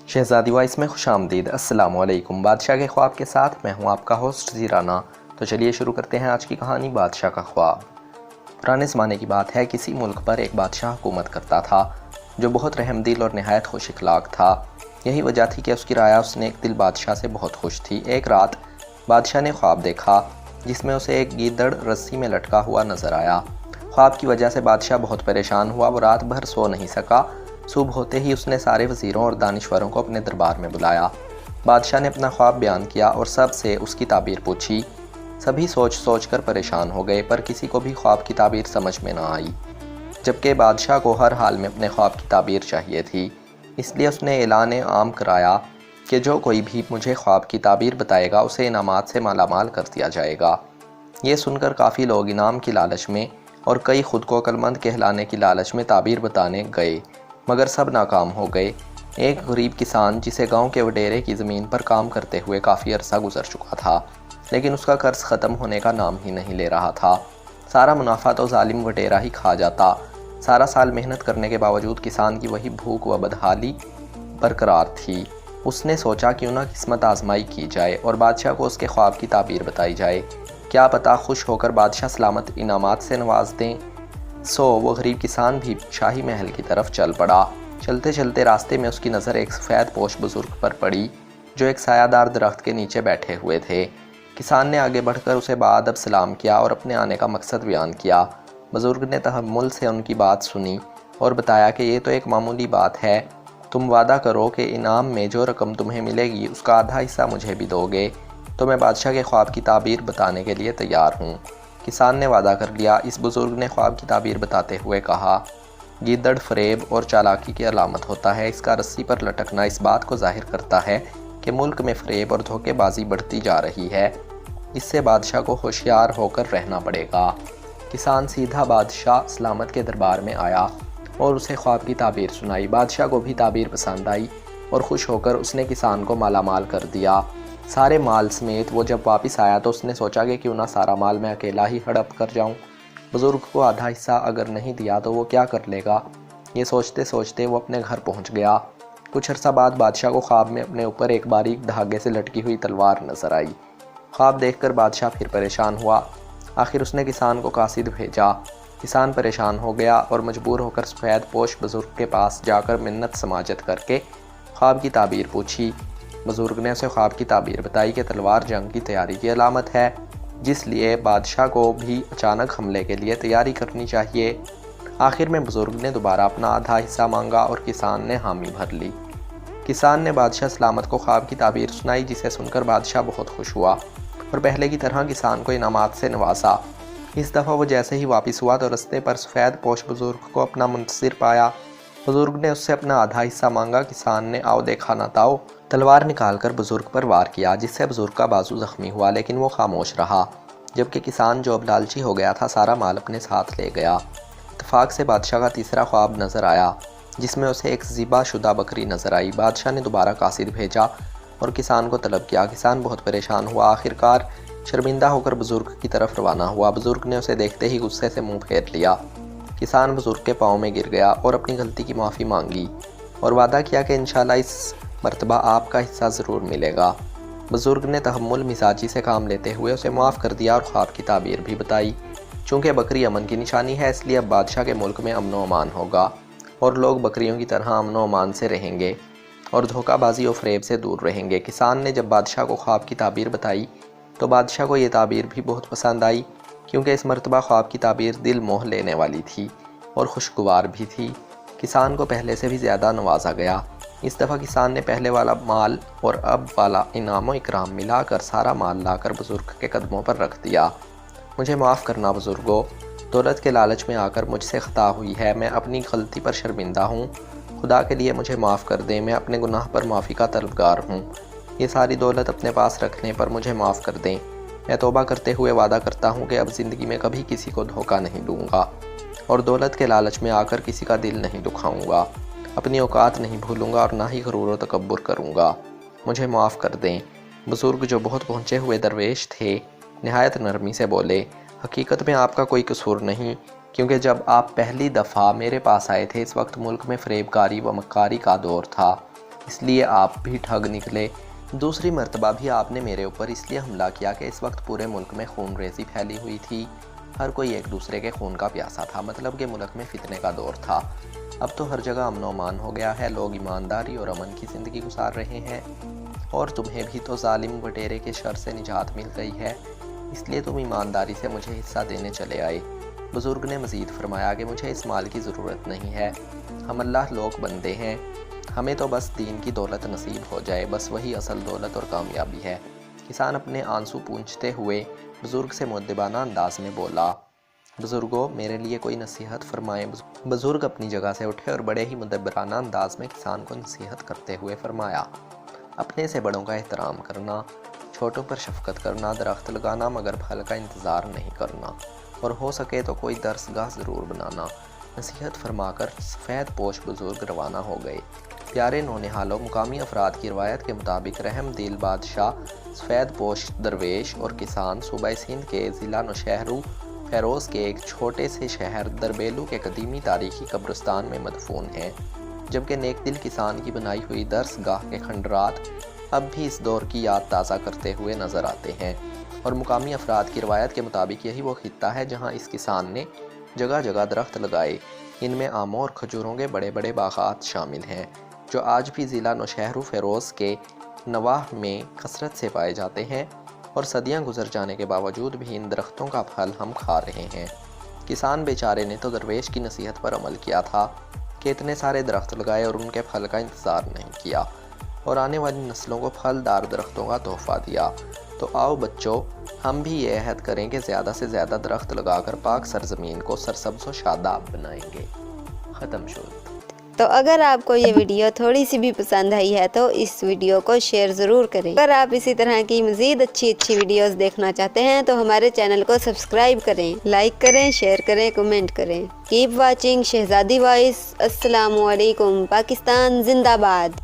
शहज़ादी voice में खुश आमदीद। अस्सलाम वालेकुम। बादशाह के ख्वाब के साथ मैं हूँ आपका होस्ट ज़ीराना। तो चलिए शुरू करते हैं आज की कहानी बादशाह का ख्वाब। पुराने ज़माने की बात है, किसी मुल्क पर एक बादशाह हुकूमत करता था जो बहुत रहमदिल और नहायत खुश इखलाक था। यही वजह थी कि उसकी राया उसने एक दिल बादशाह से बहुत खुश थी। एक रात बादशाह ने ख्वाब देखा जिसमें उसे एक गीदड़ रस्सी में लटका हुआ नज़र आया। ख्वाब की वजह से बादशाह बहुत परेशान हुआ। वो रात भर सो नहीं सका। सुबह होते ही उसने सारे वज़ीरों और दानिश्वरों को अपने दरबार में बुलाया। बादशाह ने अपना ख्वाब बयान किया और सब से उसकी ताबीर पूछी। सभी सोच सोच कर परेशान हो गए, पर किसी को भी ख्वाब की ताबीर समझ में ना आई, जबकि बादशाह को हर हाल में अपने ख्वाब की ताबीर चाहिए थी। इसलिए उसने ऐलान आम कराया कि जो कोई भी मुझे ख्वाब की ताबीर बताएगा उसे इनामात से मालामाल कर दिया जाएगा। ये सुनकर काफ़ी लोग इनाम की लालच में और कई खुद को अक्लमंद कहलाने की लालच में ताबीर बताने गए, मगर सब नाकाम हो गए। एक गरीब किसान जिसे गांव के वडेरे की ज़मीन पर काम करते हुए काफ़ी अरसा गुजर चुका था, लेकिन उसका कर्ज ख़त्म होने का नाम ही नहीं ले रहा था। सारा मुनाफा तो जालिम वडेरा ही खा जाता। सारा साल मेहनत करने के बावजूद किसान की वही भूख व बदहाली बरकरार थी। उसने सोचा क्यों ना किस्मत आजमाई की जाए और बादशाह को उसके ख्वाब की ताबीर बताई जाए। क्या पता खुश होकर बादशाह सलामत इनामात से नवाज दें। सो वो गरीब किसान भी शाही महल की तरफ चल पड़ा। चलते चलते रास्ते में उसकी नज़र एक सफ़ेद पोश बुज़ुर्ग पर पड़ी जो एक सायादार दरख्त के नीचे बैठे हुए थे। किसान ने आगे बढ़कर उसे बाअदब सलाम किया और अपने आने का मकसद बयान किया। बुज़ुर्ग ने तहम्मुल से उनकी बात सुनी और बताया कि ये तो एक मामूली बात है। तुम वादा करो कि इनाम में जो रकम तुम्हें मिलेगी उसका आधा हिस्सा मुझे भी दोगे तो मैं बादशाह के ख्वाब की ताबीर बताने के लिए तैयार हूँ। किसान ने वादा कर लिया। इस बुज़ुर्ग ने ख्वाब की ताबीर बताते हुए कहा, गीदड़ फ़रेब और चालाकी की अलामत होता है। इसका रस्सी पर लटकना इस बात को जाहिर करता है कि मुल्क में फ़रेब और धोखेबाजी बढ़ती जा रही है। इससे बादशाह को होशियार होकर रहना पड़ेगा। किसान सीधा बादशाह सलामत के दरबार में आया और उसे ख्वाब की ताबीर सुनाई। बादशाह को भी ताबीर पसंद आई और खुश होकर उसने किसान को मालामाल कर दिया, सारे माल समेत। वो जब वापस आया तो उसने सोचा कि क्यों ना सारा माल मैं अकेला ही हड़प कर जाऊं। बुज़ुर्ग को आधा हिस्सा अगर नहीं दिया तो वो क्या कर लेगा। ये सोचते सोचते वो अपने घर पहुंच गया। कुछ अर्सा बाद बादशाह को ख्वाब में अपने ऊपर एक बारीक धागे से लटकी हुई तलवार नजर आई। ख्वाब देखकर बादशाह फिर परेशान हुआ। आखिर उसने किसान को कासिद भेजा। किसान परेशान हो गया और मजबूर होकर सफ़ेद पोश बुज़ुर्ग के पास जाकर मिन्नत समाजत करके ख्वाब की ताबीर पूछी। बुज़ुर्ग ने उसे ख्वाब की ताबीर बताई कि तलवार जंग की तैयारी की अलामत है, जिसलिए बादशाह को भी अचानक हमले के लिए तैयारी करनी चाहिए। आखिर में बुज़ुर्ग ने दोबारा अपना आधा हिस्सा मांगा और किसान ने हामी भर ली। किसान ने बादशाह सलामत को ख्वाब की ताबीर सुनाई, जिसे सुनकर बादशाह बहुत खुश हुआ और पहले की तरह किसान को इनामात से नवाजा। इस दफ़ा वो जैसे ही वापस हुआ तो रास्ते पर सफ़ेद पोश बुज़ुर्ग को अपना मुंतज़िर पाया। बुज़ुर्ग ने उससे अपना आधा हिस्सा मांगा। किसान ने आओ देखा ना ताओ तलवार निकालकर बुज़ुर्ग पर वार किया, जिससे बुज़ुर्ग का बाजू ज़ख्मी हुआ, लेकिन वो खामोश रहा। जबकि किसान जो अब लालची हो गया था सारा माल अपने साथ ले गया। इत्तफाक से बादशाह का तीसरा ख्वाब नज़र आया जिसमें उसे एक ज़िबा शुदा बकरी नज़र आई। बादशाह ने दोबारा कासिद भेजा और किसान को तलब किया। किसान बहुत परेशान हुआ। आखिरकार शर्मिंदा होकर बुज़ुर्ग की तरफ रवाना हुआ। बुज़ुर्ग ने उसे देखते ही गुस्से से मुँह फेर लिया। किसान बुज़ुर्ग के पाँव में गिर गया और अपनी गलती की माफ़ी मांगी और वादा किया कि इंशाल्लाह इस मर्तबा आपका हिस्सा ज़रूर मिलेगा। बुज़ुर्ग ने तहम्मुल मिजाजी से काम लेते हुए उसे माफ़ कर दिया और ख्वाब की ताबीर भी बताई। चूँकि बकरी अमन की निशानी है, इसलिए अब बादशाह के मुल्क में अमन व अमान होगा और लोग बकरियों की तरह अमन व अमान से रहेंगे और धोखाबाजी और फ़रेब से दूर रहेंगे। किसान ने जब बादशाह को ख्वाब की ताबीर बताई तो बादशाह को ये ताबीर भी बहुत पसंद आई, क्योंकि इस मर्तबा ख्वाब की ताबीर दिल मोह लेने वाली थी और खुशगवार भी थी। किसान को पहले से भी ज़्यादा नवाजा गया। इस दफ़ा किसान ने पहले वाला माल और अब वाला इनाम व इकराम मिलाकर सारा माल लाकर बुज़ुर्ग के कदमों पर रख दिया। मुझे माफ़ करना बुज़ुर्गों, दौलत के लालच में आकर मुझसे ख़ता हुई है। मैं अपनी गलती पर शर्मिंदा हूँ। खुदा के लिए मुझे माफ़ कर दें। मैं अपने गुनाह पर माफ़ी का तलबगार हूँ। ये सारी दौलत अपने पास रखने पर मुझे माफ़ कर दें। मैं तौबा करते हुए वादा करता हूँ कि अब ज़िंदगी में कभी किसी को धोखा नहीं दूँगा और दौलत के लालच में आकर किसी का दिल नहीं दुखाऊँगा। अपनी औकात नहीं भूलूँगा और ना ही गरूर व तकब्बुर करूँगा। मुझे माफ़ कर दें। बुज़ुर्ग जो बहुत पहुँचे हुए दरवेश थे नहायत नरमी से बोले, हकीकत में आपका कोई कसूर नहीं, क्योंकि जब आप पहली दफ़ा मेरे पास आए थे इस वक्त मुल्क में फ़रेबकारी व मक्कारी का दौर था। اس لیے آپ بھی ٹھگ نکلے۔ دوسری مرتبہ بھی آپ نے میرے اوپر اس لیے حملہ کیا کہ اس وقت پورے ملک میں خون ریزی پھیلی ہوئی تھی، ہر کوئی ایک دوسرے کے خون کا پیاسا تھا، مطلب کہ ملک میں فتنے کا دور تھا۔ اب تو ہر جگہ امن و امان ہو گیا ہے، لوگ ایمانداری اور امن کی زندگی گزار رہے ہیں، اور تمہیں بھی تو ظالم لٹیرے کے شر سے نجات مل گئی ہے، اس لیے تم ایمانداری سے مجھے حصہ دینے چلے آئے۔ بزرگ نے مزید فرمایا کہ مجھے اس مال کی ضرورت نہیں ہے، ہم اللہ لوگ بندے ہیں، ہمیں تو بس دین کی دولت نصیب ہو جائے، بس وہی اصل دولت اور کامیابی ہے۔ کسان اپنے آنسو پونچھتے ہوئے بزرگ سے مؤدبانہ انداز میں بولا، بزرگوں میرے لیے کوئی نصیحت فرمائیں۔ بزرگ اپنی جگہ سے اٹھے اور بڑے ہی مدبرانہ انداز میں کسان کو نصیحت کرتے ہوئے فرمایا، اپنے سے بڑوں کا احترام کرنا، چھوٹوں پر شفقت کرنا، درخت لگانا مگر پھل کا انتظار نہیں کرنا، اور ہو سکے تو کوئی درسگاہ ضرور بنانا۔ نصیحت فرما کر سفید پوش بزرگ روانہ ہو گئے۔ پیارے نونہالوں، مقامی افراد کی روایت کے مطابق رحم دل بادشاہ سفید پوش درویش اور کسان صوبہ سندھ کے ضلع نوشہر فیروز کے ایک چھوٹے سے شہر دربیلو کے قدیمی تاریخی قبرستان میں مدفون ہیں، جبکہ نیک دل کسان کی بنائی ہوئی درس گاہ کے کھنڈرات اب بھی اس دور کی یاد تازہ کرتے ہوئے نظر آتے ہیں، اور مقامی افراد کی روایت کے مطابق یہی وہ خطہ ہے جہاں اس کسان نے جگہ جگہ درخت لگائے۔ ان میں آموں اور کھجوروں کے بڑے بڑے باغات شامل ہیں، جو آج بھی ضلع نوشہر فیروز کے نواح میں کثرت سے پائے جاتے ہیں، اور صدیاں گزر جانے کے باوجود بھی ان درختوں کا پھل ہم کھا رہے ہیں۔ کسان بیچارے نے تو درویش کی نصیحت پر عمل کیا تھا کہ اتنے سارے درخت لگائے اور ان کے پھل کا انتظار نہیں کیا، اور آنے والی نسلوں کو پھلدار درختوں کا تحفہ دیا۔ تو آؤ بچوں، ہم بھی یہ عہد کریں کہ زیادہ سے زیادہ درخت لگا کر پاک سرزمین کو سرسبز و شاداب بنائیں گے۔ ختم شد۔ تو اگر آپ کو یہ ویڈیو تھوڑی سی بھی پسند آئی ہے تو اس ویڈیو کو شیئر ضرور کریں۔ اگر آپ اسی طرح کی مزید اچھی ویڈیوز دیکھنا چاہتے ہیں تو ہمارے چینل کو سبسکرائب کریں، لائک کریں، شیئر کریں، کمنٹ کریں۔ کیپ واچنگ شہزادی وائس۔ السلام علیکم۔ پاکستان زندہ باد۔